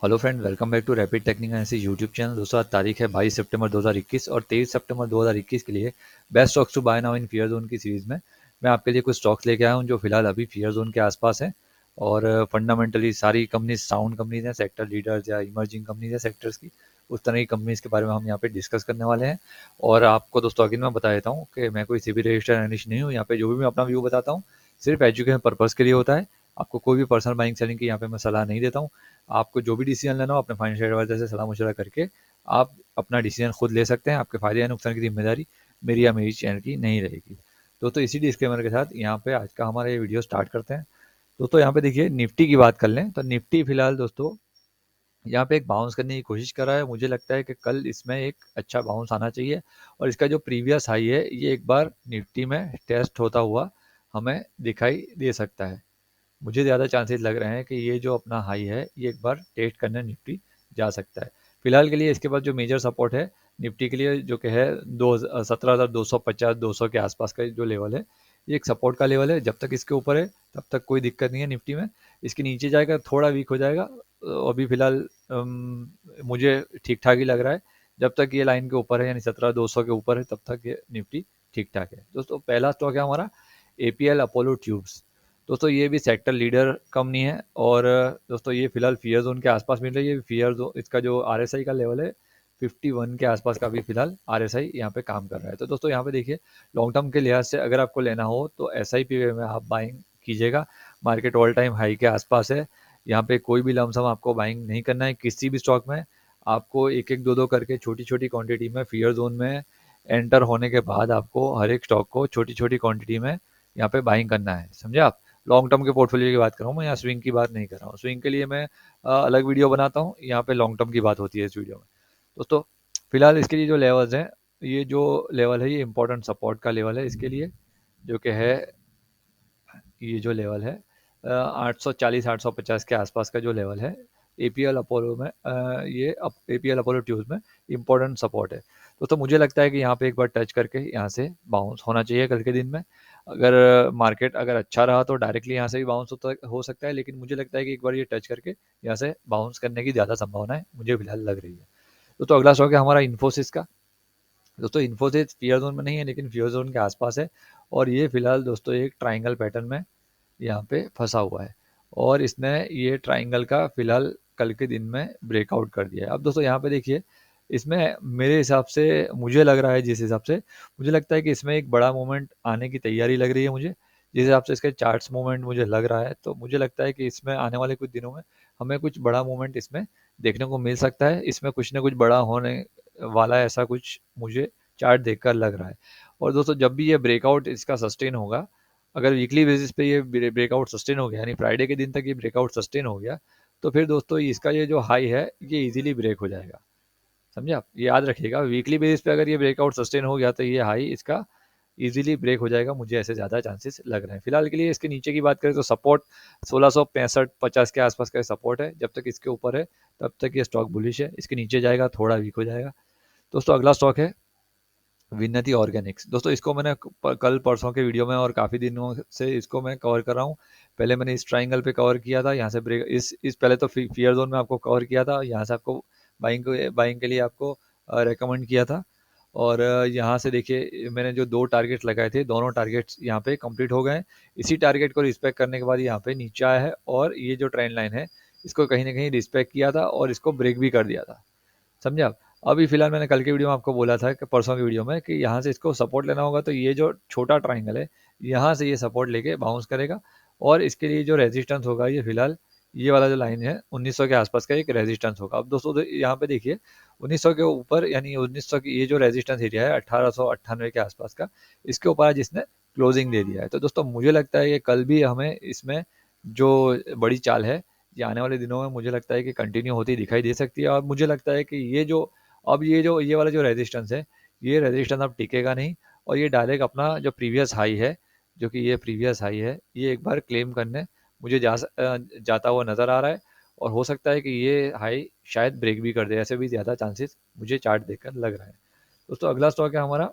Hello friend, welcome back to rapid technical analysis YouTube channel. दोस्तों आज तारीख है 22 सितंबर 2021 और 23 सितंबर 2021 के लिए best stocks to buy now in fear zone की सीरीज़ में मैं आपके लिए कुछ स्टॉक्स लेके आया हूं जो फिलहाल अभी फियर जोन के आसपास हैं। और फंडामेंटली सारी कंपनीज साउंड कंपनीज हैं, सेक्टर लीडर्स या इमर्जिंग कंपनीज हैं सेक्टर्स की। उस तरह की कंपनीज के बारे में हम यहाँ पे डिस्कस करने वाले हैं। और आपको दोस्तों अगेन मैं बता देता हूँ कि मैं कोई सी भी रजिस्टर्ड एनालिस्ट नहीं हूँ। यहाँ पे जो भी मैं अपना व्यू बताता हूँ सिर्फ एजुकेशन पर्पज़ के लिए होता है। आपको कोई भी पर्सनल बाइंग सेलिंग की यहाँ पे मैं सलाह नहीं देता हूँ। आपको जो भी डिसीजन लेना हो अपने फाइनेंशियल एडवाइजर से सलाह मशवरा करके आप अपना डिसीजन खुद ले सकते हैं। आपके फायदे या नुकसान की जिम्मेदारी मेरी या मेरी चैनल की नहीं रहेगी। दोस्तों इसी डिस्क्लेमर के साथ यहाँ पे आज का हमारा ये वीडियो स्टार्ट करते हैं। दोस्तों यहाँ पे देखिए, निफ्टी की बात कर लें तो निफ्टी फिलहाल दोस्तों यहाँ पे एक बाउंस करने की कोशिश कर रहा है। मुझे लगता है कि कल इसमें एक अच्छा बाउंस आना चाहिए और इसका जो प्रीवियस हाई है ये एक बार निफ्टी में टेस्ट होता हुआ हमें दिखाई दे सकता है। मुझे ज़्यादा चांसेस लग रहे हैं कि ये जो अपना हाई है ये एक बार टेस्ट करने निफ्टी जा सकता है। फिलहाल के लिए इसके बाद जो मेजर सपोर्ट है निफ्टी के लिए जो कि है 17,250 200 के आसपास का जो लेवल है, ये एक सपोर्ट का लेवल है। जब तक इसके ऊपर है तब तक कोई दिक्कत नहीं है निफ्टी में। इसके नीचे जाएगा थोड़ा वीक हो जाएगा। अभी फिलहाल मुझे ठीक ठाक ही लग रहा है। जब तक ये लाइन के ऊपर है यानी 17,200 के ऊपर है तब तक ये निफ्टी ठीक ठाक है। दोस्तों पहला स्टॉक है हमारा एपीएल अपोलो ट्यूब्स। दोस्तों ये भी सेक्टर लीडर कंपनी है और दोस्तों ये फिलहाल फियर जोन के आसपास मिल रही है। फियर जोन इसका जो आरएसआई का लेवल है 51 के आसपास का भी फिलहाल आरएसआई यहाँ पे काम कर रहा है। तो दोस्तों यहाँ पे देखिए, लॉन्ग टर्म के लिहाज से अगर आपको लेना हो तो एसआईपी में आप बाइंग कीजिएगा। मार्केट ऑल टाइम हाई के आसपास है। यहाँ पे कोई भी लमसम आपको बाइंग नहीं करना है किसी भी स्टॉक में। आपको एक एक दो दो करके छोटी छोटी क्वांटिटी में फियर जोन में एंटर होने के बाद आपको हर एक स्टॉक को छोटी छोटी क्वांटिटी में यहाँ पे बाइंग करना है, समझे आप। लॉन्ग टर्म के पोर्टफोलियो की बात कर रहा हूँ मैं, यहाँ स्विंग की बात नहीं कर रहा हूँ। स्विंग के लिए मैं अलग वीडियो बनाता हूँ, यहाँ पे लॉन्ग टर्म की बात होती है इस वीडियो में। दोस्तों फिलहाल इसके लिए जो लेवल्स हैं, ये जो लेवल है ये इंपॉर्टेंट सपोर्ट का लेवल है इसके लिए, जो कि है ये जो लेवल है 840 850 के आसपास का जो लेवल है एपीएल अपोलो में, ये एपीएल अपोलो ट्यूब में इंपॉर्टेंट सपोर्ट है। तो मुझे लगता है कि यहाँ पे एक बार टच करके यहाँ से बाउंस होना चाहिए कल के दिन में। अगर मार्केट अगर अच्छा रहा तो डायरेक्टली यहाँ से भी बाउंस हो सकता है, लेकिन मुझे लगता है कि एक बार ये टच करके यहाँ से बाउंस करने की ज़्यादा संभावना है, मुझे फिलहाल लग रही है। तो अगला स्टॉक है हमारा इन्फोसिस का। दोस्तों इन्फोसिस फियर जोन में नहीं है लेकिन फियर जोन के आसपास है और ये फिलहाल दोस्तों एक ट्राइंगल पैटर्न में यहाँ पे फंसा हुआ है और इसने ये ट्राइंगल का फिलहाल कल के दिन में ब्रेकआउट कर दिया है। अब दोस्तों यहाँ पे देखिए, इसमें मेरे हिसाब से मुझे लग रहा है, जिस हिसाब से मुझे लगता है कि इसमें एक बड़ा मूवमेंट आने की तैयारी लग रही है मुझे। जिस हिसाब से इसके चार्ट्स मूवमेंट मुझे लग रहा है तो मुझे लगता है कि इसमें आने वाले कुछ दिनों में हमें कुछ बड़ा मूवमेंट इसमें देखने को मिल सकता है। इसमें कुछ ना कुछ बड़ा होने वाला है, ऐसा कुछ मुझे चार्ट देखकर लग रहा है। और दोस्तों जब भी ये ब्रेकआउट इसका सस्टेन होगा, अगर वीकली बेसिस पे ये ब्रेकआउट सस्टेन हो गया यानी फ्राइडे के दिन तक ये ब्रेकआउट सस्टेन हो गया, तो फिर दोस्तों इसका ये जो हाई है ये इजीली ब्रेक हो जाएगा। समझे आप, ये याद रखिएगा। वीकली बेसिस पे अगर ये ब्रेकआउट सस्टेन हो गया तो ये हाई इसका इजीली ब्रेक हो जाएगा, मुझे ऐसे ज़्यादा चांसेस लग रहे हैं। फिलहाल के लिए इसके नीचे की बात करें तो सपोर्ट 1665-50 के आसपास का सपोर्ट है। जब तक इसके ऊपर है तब तक ये स्टॉक बुलिश है, इसके नीचे जाएगा थोड़ा वीक हो जाएगा। दोस्तों अगला स्टॉक है विन्नति ऑर्गेनिक्स। दोस्तों इसको मैंने कल परसों के वीडियो में और काफ़ी दिनों से इसको मैं कवर कर रहा हूँ। पहले मैंने इस ट्राइंगल पे कवर किया था, यहाँ से ब्रेक इस पहले तो फियर जोन में आपको कवर किया था, यहाँ से आपको बाइंग के लिए आपको रेकमेंड किया था। और यहाँ से देखिए मैंने जो दो टारगेट लगाए थे दोनों टारगेट्स यहाँ पे कंप्लीट हो गए। इसी टारगेट को रिस्पेक्ट करने के बाद यहाँ पे नीचे आया है और ये जो ट्रेंड लाइन है इसको कहीं ना कहीं रिस्पेक्ट किया था और इसको ब्रेक भी कर दिया था, समझे आप। अभी फिलहाल मैंने कल के वीडियो में आपको बोला था कि परसों की वीडियो में कि यहाँ से इसको सपोर्ट लेना होगा, तो ये जो छोटा ट्राइंगल है यहाँ से ये सपोर्ट लेके बाउंस करेगा और इसके लिए जो रेजिस्टेंस होगा ये फिलहाल ये वाला जो लाइन है 1900 के आसपास का एक रेजिस्टेंस होगा। अब दोस्तों यहाँ पे देखिए 1900 के ऊपर यानी 1900 की ये जो रेजिस्टेंस एरिया है 1898 के आसपास का, इसके ऊपर आज इसने क्लोजिंग दे दिया है। तो दोस्तों मुझे लगता है कि कल भी हमें इसमें जो बड़ी चाल है ये आने वाले दिनों में मुझे लगता है कि कंटिन्यू होती दिखाई दे सकती है। और मुझे लगता है कि ये वाला जो रेजिस्टेंस है ये रेजिस्टेंस अब टिकेगा नहीं और ये डायरेक्ट अपना जो प्रीवियस हाई है, जो कि ये प्रीवियस हाई है, ये एक बार क्लेम करने मुझे जाता हुआ नज़र आ रहा है। और हो सकता है कि ये हाई शायद ब्रेक भी कर दे, ऐसे भी ज़्यादा चांसेस मुझे चार्ट देखकर लग रहा है। दोस्तों अगला स्टॉक है हमारा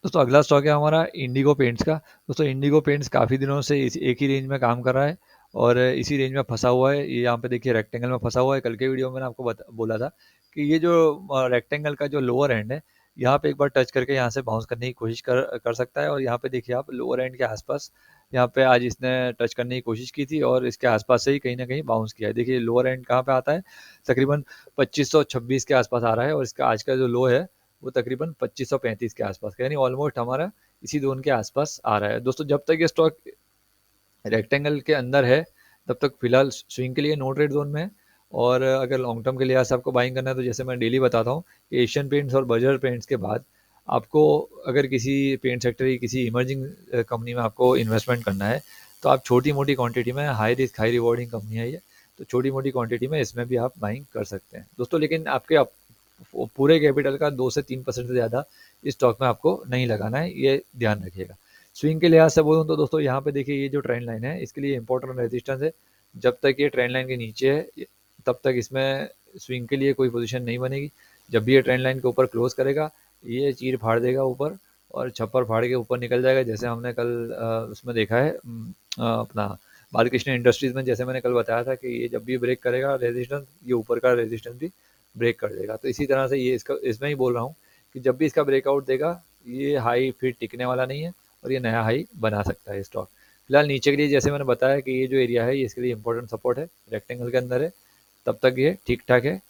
दोस्तों अगला स्टॉक है हमारा इंडिगो पेंट्स का। दोस्तों इंडिगो पेंट्स काफ़ी दिनों से एक ही रेंज में काम कर रहा है और इसी रेंज में फंसा हुआ है। ये यहाँ पे देखिए रेक्टेंगल में फंसा हुआ है। कल के वीडियो में मैंने आपको बोला था कि ये जो रेक्टेंगल का जो लोअर एंड है, यहाँ पे एक बार टच करके यहाँ से बाउंस करने की कोशिश कर सकता है। और यहाँ पे देखिए आप लोअर एंड के आसपास यहाँ पे आज इसने टच करने की कोशिश की थी और इसके आसपास से ही कहीं ना कहीं बाउंस किया है। देखिए लोअर एंड कहाँ पे आता है, तकरीबन 2526 के आसपास आ रहा है और इसका आज का जो लो है वो तकरीबन 2535 के आसपास का, यानी ऑलमोस्ट हमारा इसी जोन के आसपास आ रहा है। दोस्तों जब तक ये स्टॉक रेक्टेंगल के अंदर है तब तक फिलहाल स्विंग के लिए नो ट्रेड जोन में है। और अगर लॉन्ग टर्म के लिहाज से आपको बाइंग करना है तो जैसे मैं डेली बताता हूँ कि एशियन पेंट्स और बर्जर पेंट्स के बाद आपको अगर किसी पेंट सेक्टर की किसी इमर्जिंग कंपनी में आपको इन्वेस्टमेंट करना है तो आप छोटी मोटी क्वांटिटी में, high risk high rewarding company है ये, तो छोटी मोटी क्वांटिटी में इसमें भी आप बाइंग कर सकते हैं दोस्तों। लेकिन आपके पूरे कैपिटल का 2 से 3% से ज़्यादा इस स्टॉक में आपको नहीं लगाना है, ये ध्यान रखिएगा। स्विंग के लिहाज से बोलूँ तो दोस्तों यहाँ पे देखिए ये जो ट्रेंड लाइन है इसके लिए इंपॉर्टेंट रेजिस्टेंस है। जब तक ये ट्रेंड लाइन के नीचे है तब तक इसमें स्विंग के लिए कोई पोजीशन नहीं बनेगी। जब भी ये ट्रेंड लाइन के ऊपर क्लोज करेगा ये चीर फाड़ देगा ऊपर और छप्पर फाड़ के ऊपर निकल जाएगा, जैसे हमने कल उसमें देखा है अपना बालकृष्ण इंडस्ट्रीज में। जैसे मैंने कल बताया था कि ये जब भी ब्रेक करेगा रेजिस्टेंस, ये ऊपर का रेजिस्टेंस भी ब्रेक कर देगा। तो इसी तरह से ये इसका इसमें ही बोल रहा हूँ कि जब भी इसका ब्रेकआउट देगा ये हाई फिर टिकने वाला नहीं है और ये नया हाई बना सकता है स्टॉक। फिलहाल नीचे के लिए जैसे मैंने बताया कि ये जो एरिया है ये इसके लिए इंपॉर्टेंट सपोर्ट है, रेक्टेंगल के अंदर है, तब तक ये ठीक ठाक है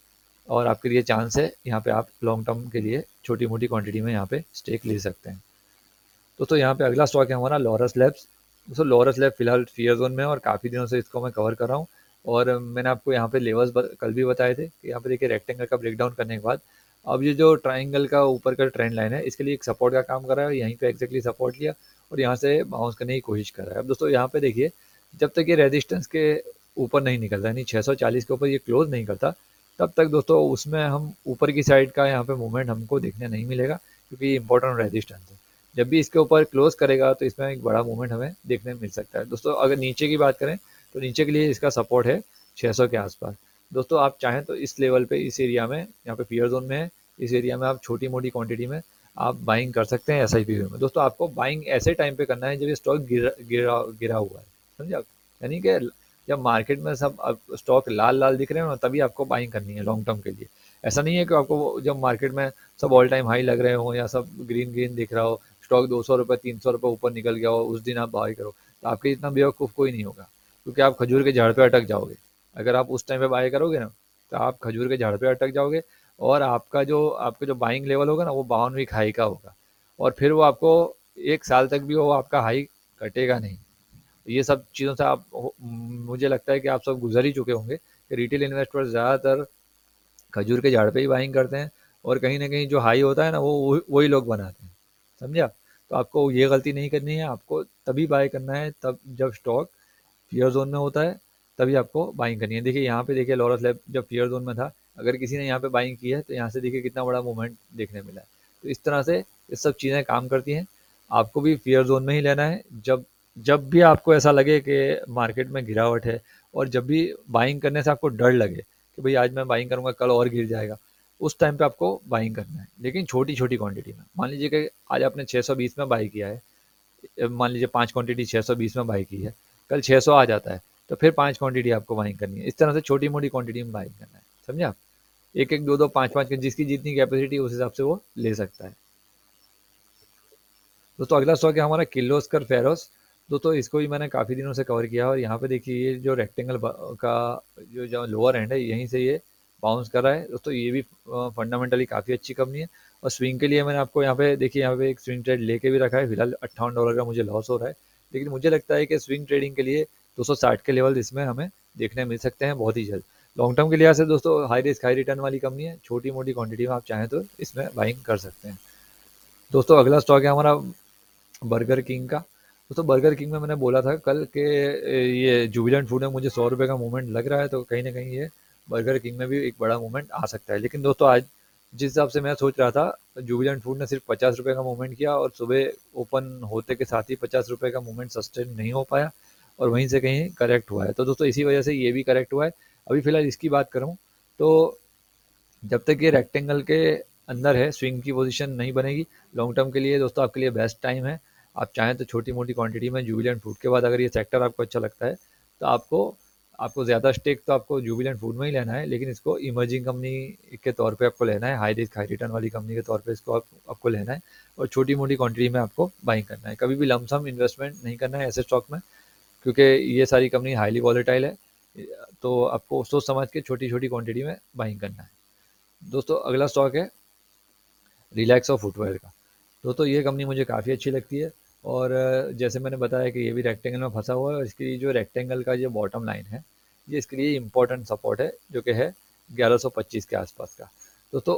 और आपके लिए चांस है यहाँ पे आप लॉन्ग टर्म के लिए छोटी मोटी क्वांटिटी में यहाँ पे स्टेक ले सकते हैं। दोस्तों यहाँ पे अगला स्टॉक है हमारा लॉरस लैब्स। दोस्तों लॉरस लैब फिलहाल फियर जोन में है और काफ़ी दिनों से इसको मैं कवर कर रहा हूँ। और मैंने आपको यहाँ पे लेवल्स कल भी बताए थे कि यहाँ पे देखिए रेक्टेंगल का ब्रेकडाउन करने के बाद अब ये जो ट्राइंगल का ऊपर का ट्रेंड लाइन है इसके लिए एक सपोर्ट का काम कर रहा है। यहीं पे एक्जैक्टली सपोर्ट लिया और यहाँ से बाउंस करने की कोशिश कर रहा है। अब दोस्तों यहाँ पे देखिए जब तक ये रेजिस्टेंस के ऊपर नहीं निकलता, यानी 640 के ऊपर ये क्लोज नहीं करता, तब तक दोस्तों उसमें हम ऊपर की साइड का यहाँ पे मूवमेंट हमको देखने नहीं मिलेगा, क्योंकि ये इंपॉर्टेंट रेजिस्टेंस है। जब भी इसके ऊपर क्लोज करेगा तो इसमें एक बड़ा मूवमेंट हमें देखने मिल सकता है। दोस्तों अगर नीचे की बात करें तो नीचे के लिए इसका सपोर्ट है 600 के आसपास। दोस्तों आप चाहें तो इस लेवल पे, इस एरिया में, यहाँ पे फियर जोन में है, इस एरिया में आप छोटी मोटी क्वांटिटी में आप बाइंग कर सकते हैं एसआईपी में। दोस्तों आपको बाइंग ऐसे टाइम पे करना है जब ये स्टॉक गिरा हुआ है, समझे आप, यानी कि जब मार्केट में सब स्टॉक लाल लाल दिख रहे हो ना तभी आपको बाइंग करनी है लॉन्ग टर्म के लिए। ऐसा नहीं है कि आपको जब मार्केट में सब ऑल टाइम हाई लग रहे हो या सब ग्रीन ग्रीन दिख रहा हो, स्टॉक 200 रुपये 300 रुपये ऊपर निकल गया हो, उस दिन आप बाई करो, तो आपके इतना बेवकूफ़ कोई नहीं होगा, क्योंकि आप खजूर के झाड़ पे अटक जाओगे। अगर आप उस टाइम पे बाई करोगे ना तो आप खजूर के झाड़ पे अटक जाओगे और आपका जो बाइंग लेवल होगा ना वो 52वीं हाई का होगा और फिर वो आपको 1 साल तक भी वो आपका हाई कटेगा नहीं। ये सब चीज़ों से मुझे लगता है कि आप सब गुजर ही चुके होंगे कि रिटेल इन्वेस्टर ज़्यादातर खजूर के झाड़ पे ही बाइंग करते हैं और कहीं ना कहीं जो हाई होता है ना वो वही लोग बनाते हैं, समझे आप। तो आपको ये गलती नहीं करनी है, आपको तभी बाय करना है तब जब स्टॉक फियर जोन में होता है, तभी आपको बाइंग करनी है। देखिए यहाँ पे देखिए लॉरस लैब जब फियर जोन में था, अगर किसी ने यहाँ पे बाइंग की है तो यहाँ से देखिए कितना बड़ा मूवमेंट देखने मिला है। तो इस तरह से ये सब चीज़ें काम करती हैं। आपको भी फियर जोन में ही लेना है। जब जब भी आपको ऐसा लगे कि मार्केट में गिरावट है और जब भी बाइंग करने से आपको डर लगे कि भाई आज मैं बाइंग करूंगा कल और गिर जाएगा, उस टाइम पे आपको बाइंग करना है, लेकिन छोटी छोटी क्वांटिटी में। मान लीजिए कि आज आपने 620 में बाई किया है, मान लीजिए 5 क्वांटिटी 620 में बाई की है, कल 600 आ जाता है तो फिर 5 क्वांटिटी आपको बाइंग करनी है। इस तरह से छोटी मोटी क्वांटिटी में बाइंग करना है, समझे आप। एक एक दो दो पाँच पाँच जिसकी जितनी कैपेसिटी उस हिसाब से वो ले सकता है। दोस्तों अगला स्टॉक है हमारा किर्लोस्कर फेरोस। दोस्तों इसको भी मैंने काफ़ी दिनों से कवर किया और यहाँ पे देखिए ये जो रेक्टेंगल का जो लोअर एंड है यहीं से ये बाउंस कर रहा है। दोस्तों ये भी फंडामेंटली काफ़ी अच्छी कंपनी है और स्विंग के लिए मैंने आपको यहाँ पे देखिए यहाँ पे एक स्विंग ट्रेड लेके भी रखा है। फिलहाल $58 का मुझे लॉस हो रहा है, लेकिन मुझे लगता है कि स्विंग ट्रेडिंग के लिए 260 के लेवल इसमें हमें देखने मिल सकते हैं बहुत ही जल्द। लॉन्ग टर्म के लिहाज से दोस्तों हाई रिस्क हाई रिटर्न वाली कंपनी है, छोटी मोटी क्वांटिटी में आप चाहें तो इसमें बाइंग कर सकते हैं। दोस्तों अगला स्टॉक है हमारा बर्गर किंग का। दोस्तों बर्गर किंग में मैंने बोला था कल के ये जुबिलेंट फूड में मुझे 100 रुपये का मूवमेंट लग रहा है, तो कहीं ना कहीं ये बर्गर किंग में भी एक बड़ा मूवमेंट आ सकता है। लेकिन दोस्तों आज जिस हिसाब से मैं सोच रहा था, जुबिलेंट फूड ने सिर्फ 50 रुपये का मूवमेंट किया और सुबह ओपन होते के साथ ही 50 रुपये का मूवमेंट सस्टेन नहीं हो पाया और वहीं से कहीं करेक्ट हुआ है। तो दोस्तों इसी वजह से ये भी करेक्ट हुआ है। अभी फिलहाल इसकी बात करूँ तो जब तक ये रेक्टेंगल के अंदर है, स्विंग की पोजीशन नहीं बनेगी। लॉन्ग टर्म के लिए दोस्तों आपके लिए बेस्ट टाइम है। आप चाहें तो छोटी मोटी क्वांटिटी में जुबिलेंट फूड के बाद अगर ये सेक्टर आपको अच्छा लगता है तो आपको आपको ज़्यादा स्टेक तो आपको जुबिलेंट फूड में ही लेना है, लेकिन इसको इमर्जिंग कंपनी के तौर पे आपको लेना है, हाई रिस्क हाई रिटर्न वाली कंपनी के तौर पे इसको आपको लेना है और छोटी मोटी क्वांटिटी में आपको बाइंग करना है। कभी भी लमसम इन्वेस्टमेंट नहीं करना है ऐसे स्टॉक में, क्योंकि ये सारी कंपनी हाईली वॉलेटाइल है, तो आपको सोच समझ के छोटी छोटी क्वांटिटी में बाइंग करना है। दोस्तों अगला स्टॉक है रिलैक्स और फुटवेयर का। दोस्तों ये कंपनी मुझे काफ़ी अच्छी लगती है और जैसे मैंने बताया कि ये भी रेक्टेंगल में फंसा हुआ है और इसकी जो रेक्टेंगल का जो बॉटम लाइन है ये इसके लिए इम्पोर्टेंट सपोर्ट है, जो कि है 1125 के आसपास का। दोस्तों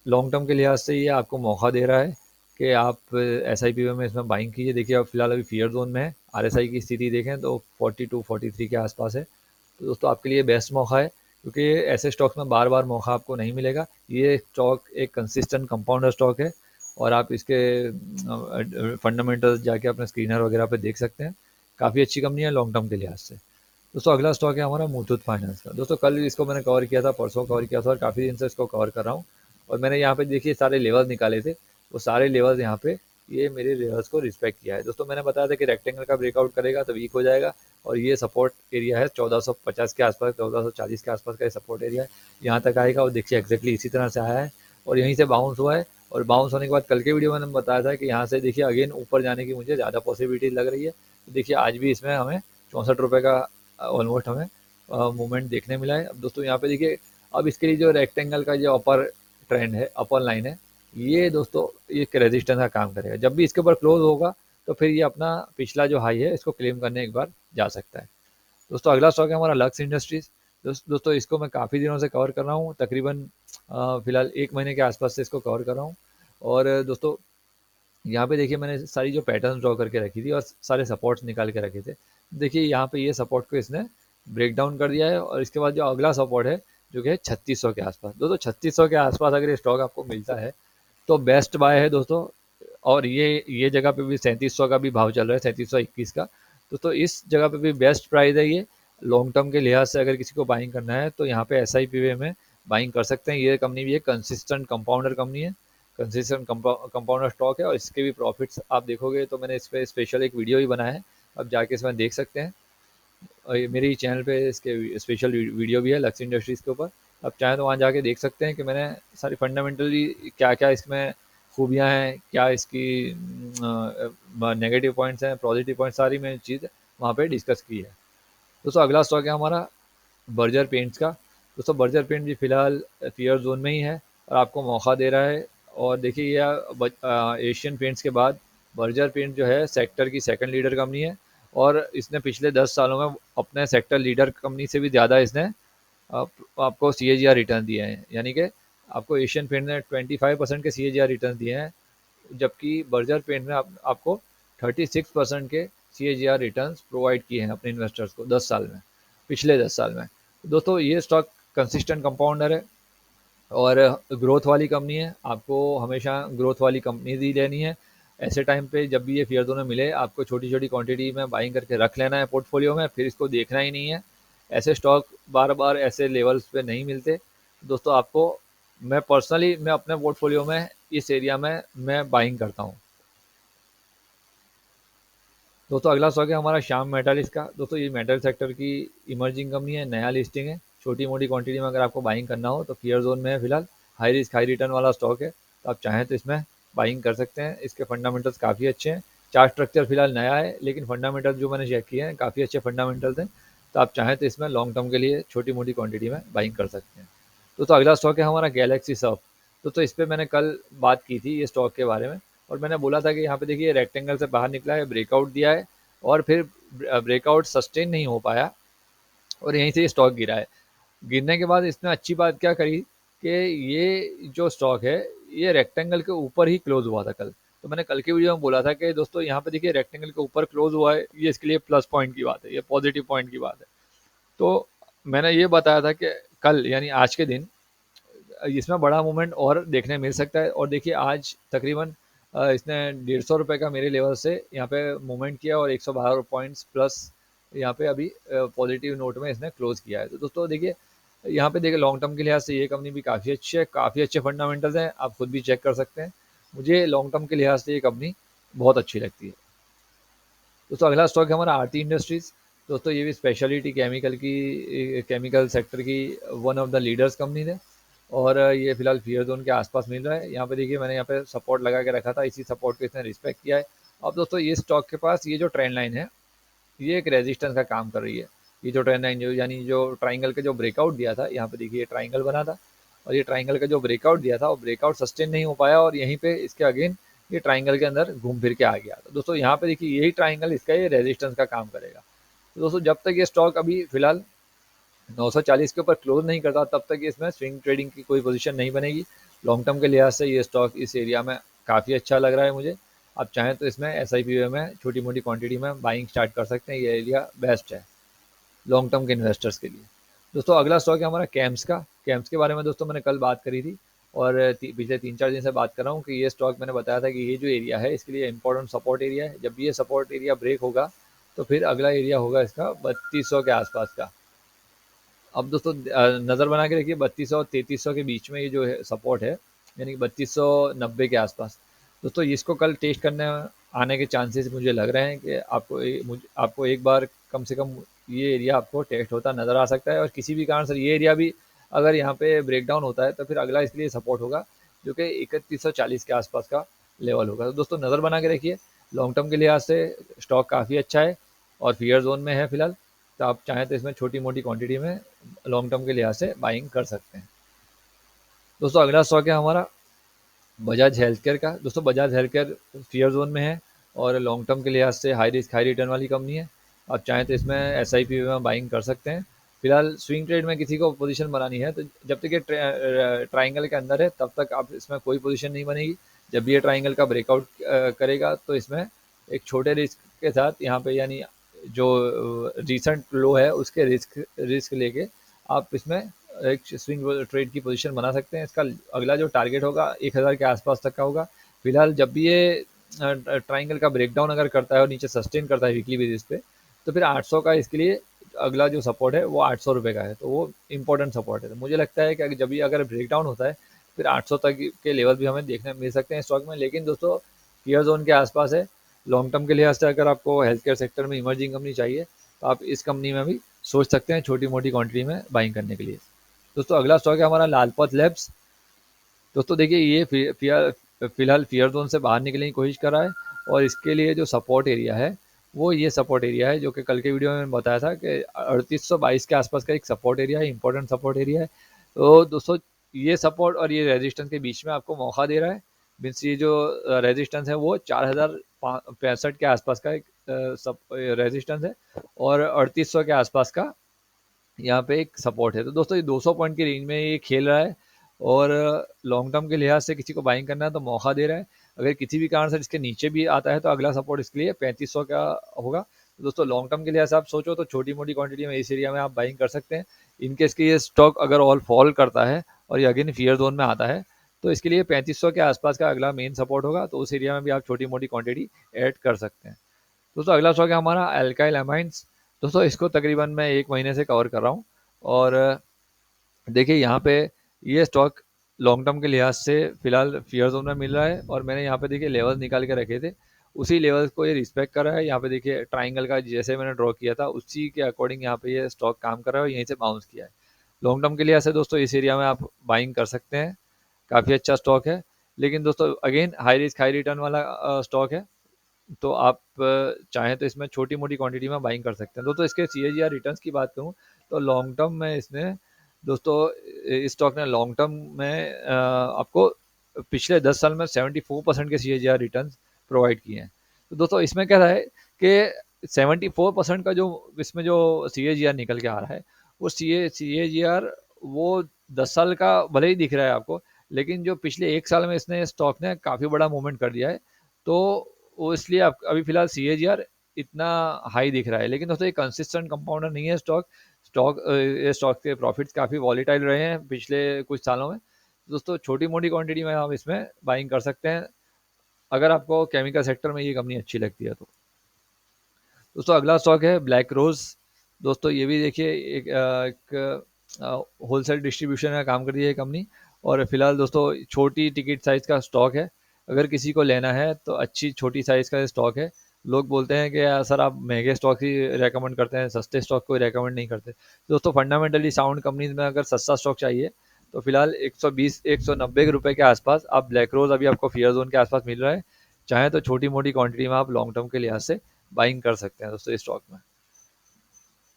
लॉन्ग टर्म के लिहाज से ये आपको मौका दे रहा है कि आप एस आई पी में इसमें बाइंग कीजिए। देखिए अब फिलहाल अभी फियर जोन में है, आर एस आई की स्थिति देखें तो 42 43 के आसपास है। तो दोस्तों आपके लिए बेस्ट मौका है, क्योंकि ऐसे स्टॉक्स में बार बार मौका आपको नहीं मिलेगा। ये स्टॉक एक कंसिस्टेंट कंपाउंडर स्टॉक है और आप इसके फंडामेंटल्स जाके अपने स्क्रीनर वगैरह पे देख सकते हैं। काफ़ी अच्छी कंपनी है लॉन्ग टर्म के लिहाज से। दोस्तों अगला स्टॉक है हमारा मुथूट फाइनेंस का। दोस्तों कल इसको मैंने कवर किया था, परसों कवर किया था और काफ़ी दिन से इसको कवर कर रहा हूँ और मैंने यहाँ पे देखिए सारे लेवल्स निकाले थे, वो सारे लेवल्स यहाँ पे ये मेरे लेवल्स को रिस्पेक्ट किया है। दोस्तों मैंने बताया था कि रेक्टेंगल का ब्रेकआउट करेगा तो वीक हो जाएगा और ये सपोर्ट एरिया है 1450 के आसपास, 1440 के आसपास का ये सपोर्ट एरिया है, यहाँ तक आएगा और देखिए एग्जैक्टली इसी तरह से आया है और यहीं से बाउंस हुआ है। और बाउंस होने के बाद कल के वीडियो में मैंने बताया था कि यहाँ से देखिए अगेन ऊपर जाने की मुझे ज़्यादा पॉसिबिलिटी लग रही है। तो देखिए आज भी इसमें हमें 64 रुपये का ऑलमोस्ट हमें मूवमेंट देखने मिला है। अब दोस्तों यहाँ पे देखिए अब इसके लिए जो रेक्टेंगल का जो अपर ट्रेंड है, अपर लाइन है, ये दोस्तों ये रेजिस्टेंस का काम करेगा। जब भी इसके ऊपर क्लोज होगा तो फिर ये अपना पिछला जो हाई है इसको क्लेम करने एक बार जा सकता है। दोस्तों अगला स्टॉक है हमारा लक्स इंडस्ट्रीज। दोस्तों इसको मैं काफ़ी दिनों से कवर कर रहा हूँ, तकरीबन फिलहाल 1 महीने के आसपास से इसको कवर कर रहा हूँ। और दोस्तों यहाँ पे देखिए मैंने सारी जो पैटर्न ड्रॉ करके रखी थी और सारे सपोर्ट्स निकाल के रखे थे। देखिए यहाँ पे ये सपोर्ट को इसने ब्रेक डाउन कर दिया है और इसके बाद जो अगला सपोर्ट है जो कि है 3600 के आसपास। दोस्तों 3600 के आसपास अगर ये स्टॉक आपको मिलता है तो बेस्ट बाय है दोस्तों। और ये जगह पे भी 3700 का भी भाव चल रहा है, 3721 का। दोस्तों इस जगह पे भी बेस्ट प्राइस है ये। लॉन्ग टर्म के लिहाज से अगर किसी को बाइंग करना है तो यहाँ पे एस आई पी वे में बाइंग कर सकते हैं। ये कंपनी भी एक कंसिस्टेंट कंपाउंडर कंपनी है, कंसिस्टेंट कंपाउंडर स्टॉक है और इसके भी प्रॉफिट्स आप देखोगे तो मैंने इस पर स्पेशल एक वीडियो ही बनाया है, अब जाके इसमें देख सकते हैं। और ये मेरे चैनल पे इसके स्पेशल वीडियो भी है लक्स इंडस्ट्रीज़ के ऊपर, आप चाहें तो वहाँ जाके देख सकते हैं कि मैंने सारी फंडामेंटली क्या क्या इसमें खूबियाँ हैं, क्या इसकी नेगेटिव पॉइंट्स हैं, पॉजिटिव पॉइंट्स, सारी मैंने चीज़ वहाँ पे डिस्कस की है। दोस्तों अगला स्टॉक है हमारा बर्जर पेंट्स का। दोस्तों बर्जर पेंट भी फिलहाल फियर जोन में ही है और आपको मौका दे रहा है। और देखिए यह एशियन पेंट्स के बाद बर्जर पेंट जो है सेक्टर की सेकंड लीडर कंपनी है और इसने पिछले 10 सालों में अपने सेक्टर लीडर कंपनी से भी ज़्यादा इसने आपको सी ए जी आर रिटर्न दिए हैं। यानी कि आपको एशियन पेंट ने 25% के सी ए जी आर रिटर्न दिए हैं, जबकि बर्जर पेंट ने आपको 36% के सी ए जी आर रिटर्न प्रोवाइड किए हैं अपने इन्वेस्टर्स को 10 साल में, पिछले 10 साल में। दोस्तों ये स्टॉक कंसिस्टेंट कंपाउंडर है और ग्रोथ वाली कंपनी है, आपको हमेशा ग्रोथ वाली कंपनीज ही लेनी है। ऐसे टाइम पे जब भी ये फेयर जोन में मिले आपको छोटी छोटी क्वांटिटी में बाइंग करके रख लेना है पोर्टफोलियो में, फिर इसको देखना ही नहीं है। ऐसे स्टॉक बार बार ऐसे लेवल्स पे नहीं मिलते दोस्तों आपको। मैं अपने पोर्टफोलियो में इस एरिया में मैं बाइंग करता हूँ। दोस्तों अगला स्टॉक है हमारा श्याम मेटालिक्स का। दोस्तों ये मेटल सेक्टर की इमर्जिंग कंपनी है, नया लिस्टिंग है। छोटी मोटी क्वांटिटी में अगर आपको बाइंग करना हो तो फियर जोन में है फिलहाल, हाई रिस्क हाई रिटर्न वाला स्टॉक है, तो आप चाहें तो इसमें बाइंग कर सकते हैं। इसके फंडामेंटल्स काफ़ी अच्छे हैं, चार्ट स्ट्रक्चर फिलहाल नया है लेकिन फंडामेंटल्स जो मैंने चेक किए हैं काफ़ी अच्छे फंडामेंटल्स हैं, तो आप चाहें तो इसमें लॉन्ग टर्म के लिए छोटी मोटी क्वान्टिटी में बाइंग कर सकते हैं। तो अगला स्टॉक है हमारा गैलेक्सी सर्फ। तो इस पर मैंने कल बात की थी ये स्टॉक के बारे में और मैंने बोला था कि यहाँ पे देखिए रेक्टेंगल से बाहर निकला है, ब्रेकआउट दिया है और फिर ब्रेकआउट सस्टेन नहीं हो पाया और यहीं से ये स्टॉक गिरा है। गिरने के बाद इसने अच्छी बात क्या करी कि ये जो स्टॉक है ये रेक्टेंगल के ऊपर ही क्लोज हुआ था कल। तो मैंने कल की वीडियो में बोला था कि दोस्तों यहाँ पे देखिए रेक्टेंगल के ऊपर क्लोज हुआ है, ये इसके लिए प्लस पॉइंट की बात है, ये पॉजिटिव पॉइंट की बात है। तो मैंने ये बताया था कि कल यानी आज के दिन इसमें बड़ा मूवमेंट और देखने मिल सकता है। और देखिए आज तकरीबन इसने 150 रुपये का मेरे लेवल से यहाँ पे मूवमेंट किया और 112 पॉइंट्स प्लस यहाँ पे अभी पॉजिटिव नोट में इसने क्लोज किया है। तो दोस्तों देखिए यहाँ पे देखिए लॉन्ग टर्म के लिहाज से ये कंपनी भी काफ़ी अच्छी है, काफ़ी अच्छे फंडामेंटल्स हैं, आप खुद भी चेक कर सकते हैं। मुझे लॉन्ग टर्म के लिहाज से ये कंपनी बहुत अच्छी लगती है। दोस्तों अगला स्टॉक है हमारा आरती इंडस्ट्रीज। दोस्तों ये भी स्पेशलिटी केमिकल सेक्टर की one of the leaders company है, और ये फिलहाल फियर जोन के आसपास मिल रहा है। यहाँ पे देखिए मैंने यहाँ पे सपोर्ट लगा के रखा था, इसी सपोर्ट को इसने रिस्पेक्ट किया है। अब दोस्तों ये स्टॉक के पास ये जो ट्रेंड लाइन है, ये एक रेजिस्टेंस का काम कर रही है। ये जो ट्रेंड लाइन जो यानी जो ट्राइंगल का जो ब्रेकआउट दिया था, यहाँ पे देखिए ट्राइंगल बना था, और ये ट्राइंगल का जो ब्रेकआउट दिया था वो ब्रेकआउट सस्टेन नहीं हो पाया, और यहीं पे इसके अगेन ये ट्राइंगल के अंदर घूम फिर के आ गया। तो दोस्तों यहाँ पे देखिए यही ट्राइंगल इसका ये रेजिस्टेंस का काम करेगा। तो दोस्तों जब तक ये स्टॉक अभी फिलहाल 940 के ऊपर क्लोज नहीं करता, तब तक इसमें स्विंग ट्रेडिंग की कोई पोजीशन नहीं बनेगी। लॉन्ग टर्म के लिहाज से ये स्टॉक इस एरिया में काफ़ी अच्छा लग रहा है मुझे। आप चाहें तो इसमें SIP में छोटी मोटी क्वांटिटी में बाइंग स्टार्ट कर सकते हैं, ये एरिया बेस्ट है लॉन्ग टर्म के इन्वेस्टर्स के लिए। दोस्तों अगला स्टॉक है हमारा कैम्स का। कैम्स के बारे में दोस्तों मैंने कल बात करी थी, और पिछले 3-4 दिन से बात कर रहा हूँ कि ये स्टॉक मैंने बताया था कि ये जो एरिया है इसके लिए इंपॉर्टेंट सपोर्ट एरिया है। जब भी ये सपोर्ट एरिया ब्रेक होगा तो फिर अगला एरिया होगा इसका 3200 के आसपास का। अब दोस्तों नज़र बना के रखिए 3200 और 3300 के बीच में ये जो है सपोर्ट है, यानी कि 3290 के आसपास। दोस्तों इसको कल टेस्ट करने आने के चांसेस मुझे लग रहे हैं कि आपको एक बार कम से कम ये एरिया आपको टेस्ट होता नज़र आ सकता है, और किसी भी कारण से ये एरिया भी अगर यहाँ पे ब्रेकडाउन होता है तो फिर अगला इसके लिए सपोर्ट होगा जो कि 3140 के आसपास का लेवल होगा। तो दोस्तों नज़र बना के रखिए, लॉन्ग टर्म के लिहाज से स्टॉक काफ़ी अच्छा है और फियर जोन में है फिलहाल। तो आप चाहें तो इसमें छोटी मोटी क्वांटिटी में लॉन्ग टर्म के लिहाज से बाइंग कर सकते हैं। दोस्तों अगला स्टॉक है हमारा बजाज हेल्थ केयर का। दोस्तों Bajaj health care fear zone में है और लॉन्ग टर्म के लिहाज से हाई रिस्क हाई रिटर्न वाली कंपनी है। आप चाहें तो इसमें SIP में बाइंग कर सकते हैं। फिलहाल स्विंग ट्रेड में किसी को पोजीशन बनानी है तो जब तक ये ट्राइंगल के अंदर है तब तक आप इसमें कोई पोजीशन नहीं बनेगी। जब भी ये ट्राइंगल का ब्रेकआउट करेगा तो इसमें एक छोटे रिस्क के साथ यहाँ पे, यानी जो रिसेंट लो है उसके रिस्क रिस्क लेके आप इसमें एक स्विंग ट्रेड की पोजीशन बना सकते हैं। इसका अगला जो टारगेट होगा 1000 के आसपास तक का होगा। फिलहाल जब भी ये ट्राइंगल का ब्रेकडाउन अगर करता है और नीचे सस्टेन करता है वीकली बेसिस पे, तो फिर 800 का इसके लिए अगला जो सपोर्ट है वो 800 रुपये का है, तो वो इंपॉर्टेंट सपोर्ट है। तो मुझे लगता है कि जब भी अगर ब्रेकडाउन होता है फिर 800 तक के लेवल भी हमें देखने मिल सकते हैं स्टॉक में। लेकिन दोस्तों फियर जोन के आसपास है। लॉन्ग टर्म के लिहाज से अगर आपको हेल्थ केयर सेक्टर में इमर्जिंग कंपनी चाहिए तो आप इस कंपनी में भी सोच सकते हैं छोटी मोटी क्वांटिटी में बाइंग करने के लिए। दोस्तों अगला स्टॉक है हमारा लालपत लैब्स। दोस्तों देखिए ये फिलहाल फियर जोन से बाहर निकलने की कोशिश कर रहा है, और इसके लिए जो सपोर्ट एरिया है वो ये सपोर्ट एरिया है जो कि कल के वीडियो में मैंने बताया था कि 3822 के आसपास का एक सपोर्ट एरिया है, इंपॉर्टेंट सपोर्ट एरिया है। तो दोस्तों ये सपोर्ट और ये रेजिस्टेंस के बीच में आपको मौका दे रहा है। मीन्स ये जो रेजिस्टेंस है वो 4065 के आसपास का एक सब रेजिस्टेंस है, और 3800 के आसपास का यहाँ पे एक सपोर्ट है। तो दोस्तों ये 200 पॉइंट की रेंज में ये खेल रहा है, और लॉन्ग टर्म के लिहाज से किसी को बाइंग करना है तो मौका दे रहा है। अगर किसी भी कारण से इसके नीचे भी आता है तो अगला सपोर्ट इसके लिए 3500 का होगा। तो दोस्तों लॉन्ग टर्म के लिहाज से आप सोचो तो छोटी मोटी क्वांटिटी में इस एरिया में आप बाइंग कर सकते हैं। इनकेस कि ये स्टॉक अगर ऑल फॉल करता है और ये अगेन फियर जोन में आता है तो इसके लिए 3500 के आसपास का अगला मेन सपोर्ट होगा, तो उस एरिया में भी आप छोटी मोटी क्वांटिटी ऐड कर सकते हैं। दोस्तों अगला स्टॉक है हमारा एल्काइल अमाइंस। दोस्तों इसको तकरीबन मैं 1 महीने से कवर कर रहा हूँ, और देखिए यहाँ पे ये स्टॉक लॉन्ग टर्म के लिहाज से फिलहाल फियर जोन में मिल रहा है, और मैंने यहाँ पे देखिए लेवल निकाल के रखे थे, उसी लेवल को ये रिस्पेक्ट कर रहा है। यहाँ पे देखिए ट्राइंगल का जैसे मैंने ड्रॉ किया था उसी के अकॉर्डिंग यहाँ पे ये स्टॉक काम कर रहा है और यहीं से बाउंस किया है। लॉन्ग टर्म के लिहाज से दोस्तों इस एरिया में आप बाइंग कर सकते हैं, काफ़ी अच्छा स्टॉक है। लेकिन दोस्तों again high risk high return वाला स्टॉक है, तो आप चाहें तो इसमें छोटी मोटी क्वांटिटी में बाइंग कर सकते हैं। दोस्तों इसके CAGR रिटर्न्स की बात करूँ तो लॉन्ग टर्म में इसने दोस्तों इस स्टॉक ने लॉन्ग टर्म में आपको पिछले 10 साल में 74% के CAGR रिटर्न्स प्रोवाइड किए हैं। तो दोस्तों इसमें क्या है कि 74% का जो इसमें जो CAGR निकल के आ रहा है वो CAGR वो 10 साल का भले ही दिख रहा है आपको, लेकिन जो पिछले 1 साल में इसने स्टॉक ने काफ़ी बड़ा मूवमेंट कर दिया है। तो वो इसलिए आप अभी फिलहाल CAGR इतना हाई दिख रहा है, लेकिन दोस्तों ये कंसिस्टेंट कंपाउंडर नहीं है स्टॉक। ये स्टॉक के प्रॉफिट्स काफ़ी वॉलीटाइल रहे हैं पिछले कुछ सालों में। दोस्तों छोटी मोटी क्वांटिटी में आप इसमें बाइंग कर सकते हैं अगर आपको केमिकल सेक्टर में ये कंपनी अच्छी लगती है तो। दोस्तों अगला स्टॉक है ब्लैक रोज। दोस्तों ये भी देखिए एक होलसेल डिस्ट्रीब्यूशन का काम करती है ये कंपनी। और फिलहाल दोस्तों छोटी टिकट साइज़ का स्टॉक है, अगर किसी को लेना है तो अच्छी छोटी साइज़ का स्टॉक है। लोग बोलते हैं कि यार सर आप महंगे स्टॉक ही रेकमेंड करते हैं, सस्ते स्टॉक को रेकमेंड नहीं करते। दोस्तों फंडामेंटली साउंड कंपनीज में अगर सस्ता स्टॉक चाहिए तो फिलहाल 120 190 के रुपए के आसपास आप ब्लैक रोज अभी आपको फियर जोन के आसपास मिल रहा है। चाहे तो छोटी मोटी क्वांटिटी में आप लॉन्ग टर्म के लिहाज से बाइंग कर सकते हैं दोस्तों इस स्टॉक में।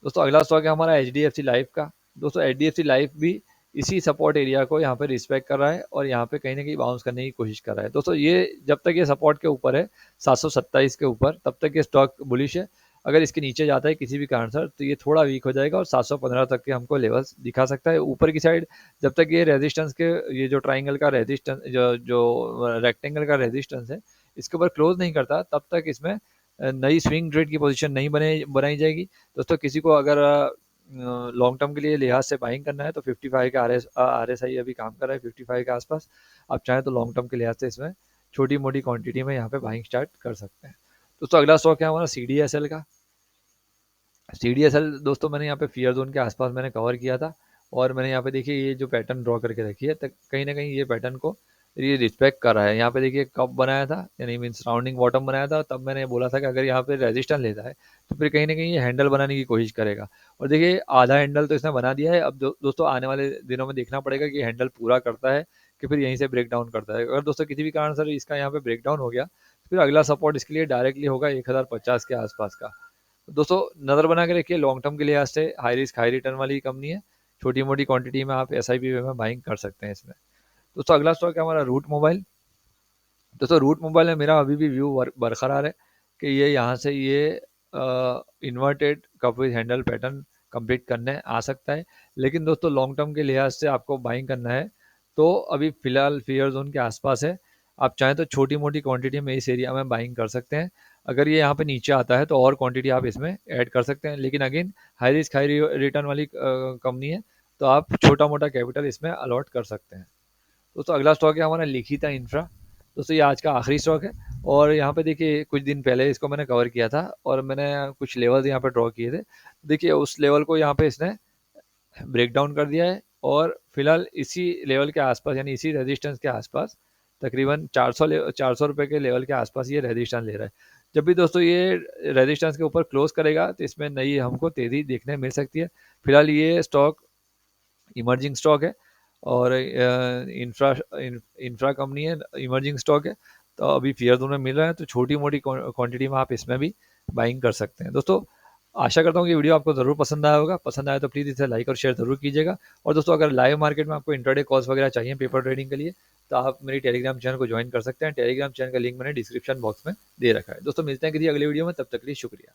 दोस्तों अगला स्टॉक है हमारा H D F C life का। दोस्तों H D F C life भी इसी सपोर्ट एरिया को यहाँ पे रिस्पेक्ट कर रहा है और यहाँ पे कहीं ना कहीं बाउंस करने की कोशिश कर रहा है। दोस्तों ये जब तक ये सपोर्ट के ऊपर है 727 के ऊपर, तब तक ये स्टॉक बुलिश है। अगर इसके नीचे जाता है किसी भी कारण से तो ये थोड़ा वीक हो जाएगा और 715 तक के हमको लेवल्स दिखा सकता है ऊपर की साइड। जब तक ये रेजिस्टेंस के, ये जो ट्राइंगल का रेजिस्टेंस, जो रेक्टेंगल का रेजिस्टेंस है, इसके ऊपर क्लोज नहीं करता तब तक इसमें नई स्विंग ट्रेड की पोजीशन नहीं बनाई जाएगी। दोस्तों किसी को अगर लॉन्ग टर्म के लिए लिहाज से बाइंग करना है तो 55 का आर एस आई अभी काम कर रहा है 55 के आसपास। आप चाहें तो लॉन्ग टर्म के लिहाज से इसमें छोटी मोटी क्वांटिटी में यहाँ पे बाइंग स्टार्ट कर सकते हैं। दोस्तों अगला स्टॉक है हमारा सी डी एस एल का। सी डी एस एल दोस्तों मैंने यहाँ पे फियर जोन के आसपास मैंने कवर किया था और मैंने यहाँ पे देखिए ये जो पैटर्न ड्रॉ करके रखी है, कहीं ना कहीं ये पैटर्न को ये रिस्पेक्ट कर रहा है। यहाँ पे देखिए कब बनाया था, यानी मीन्स राउंडिंग बॉटम बनाया था, तब मैंने बोला था कि अगर यहाँ पे रेजिस्टेंस लेता है तो फिर कहीं ना कहीं ये हैंडल बनाने की कोशिश करेगा। और देखिए आधा हैंडल तो इसने बना दिया है। अब दोस्तों आने वाले दिनों में देखना पड़ेगा कि हैंडल पूरा करता है कि फिर यहीं से ब्रेक डाउन करता है। अगर दोस्तों किसी भी कारण से इसका यहाँ पे ब्रेक डाउन हो गया तो फिर अगला सपोर्ट इसके लिए डायरेक्टली होगा 1050 के आसपास का। दोस्तों नज़र बना के रखिए, लॉन्ग टर्म के लिहाज से हाई रिस्क हाई रिटर्न वाली कंपनी है। छोटी मोटी क्वांटिटी में आप एस आई पी में बाइंग कर सकते हैं इसमें। दोस्तों अगला स्टॉक है हमारा रूट मोबाइल। दोस्तों रूट मोबाइल में मेरा अभी भी व्यू बरकरार है कि ये यहाँ से ये inverted cup with handle pattern complete करने आ सकता है। लेकिन दोस्तों लॉन्ग टर्म के लिहाज से आपको बाइंग करना है तो अभी फिलहाल फियर जोन के आसपास है। आप चाहें तो छोटी मोटी क्वांटिटी में इस एरिया में बाइंग कर सकते हैं। अगर ये यहाँ पे नीचे आता है तो और क्वांटिटी आप इसमें ऐड कर सकते हैं, लेकिन again high risk high return वाली कंपनी है तो आप छोटा मोटा कैपिटल इसमें अलॉट कर सकते हैं। दोस्तों अगला स्टॉक है हमारा लिखिता इंफ्रा। दोस्तों ये आज का आखिरी स्टॉक है और यहाँ पे देखिए कुछ दिन पहले इसको मैंने कवर किया था और मैंने कुछ लेवल्स यहाँ पे ड्रॉ किए थे। देखिए उस लेवल को यहाँ पे इसने ब्रेक डाउन कर दिया है और फिलहाल इसी लेवल के आसपास, यानी इसी रेजिस्टेंस के आसपास तकरीबन 400 रुपये के लेवल के आसपास ये रेजिस्टेंस ले रहा है। जब भी दोस्तों ये रेजिस्टेंस के ऊपर क्लोज करेगा तो इसमें नई हमको तेजी देखने मिल सकती है। फिलहाल ये स्टॉक इमर्जिंग स्टॉक है और इंफ्रा इंफ्रा कंपनी है, इमर्जिंग स्टॉक है। तो अभी फियर जोन में मिल रहा है तो छोटी मोटी क्वांटिटी में आप इसमें भी बाइंग कर सकते हैं। दोस्तों आशा करता हूँ कि वीडियो आपको ज़रूर पसंद आया होगा। पसंद आया तो प्लीज़ इसे लाइक और शेयर ज़रूर कीजिएगा। और दोस्तों अगर लाइव मार्केट में आपको इंट्राडे कॉल्स वगैरह चाहिए पेपर ट्रेडिंग के लिए तो आप मेरी टेलीग्राम चैनल को ज्वाइन कर सकते हैं। टेलीग्राम चैनल का लिंक मैंने डिस्क्रिप्शन बॉक्स में दे रखा है। दोस्तों मिलते हैं किसी अगले वीडियो में, तब तक के लिए शुक्रिया।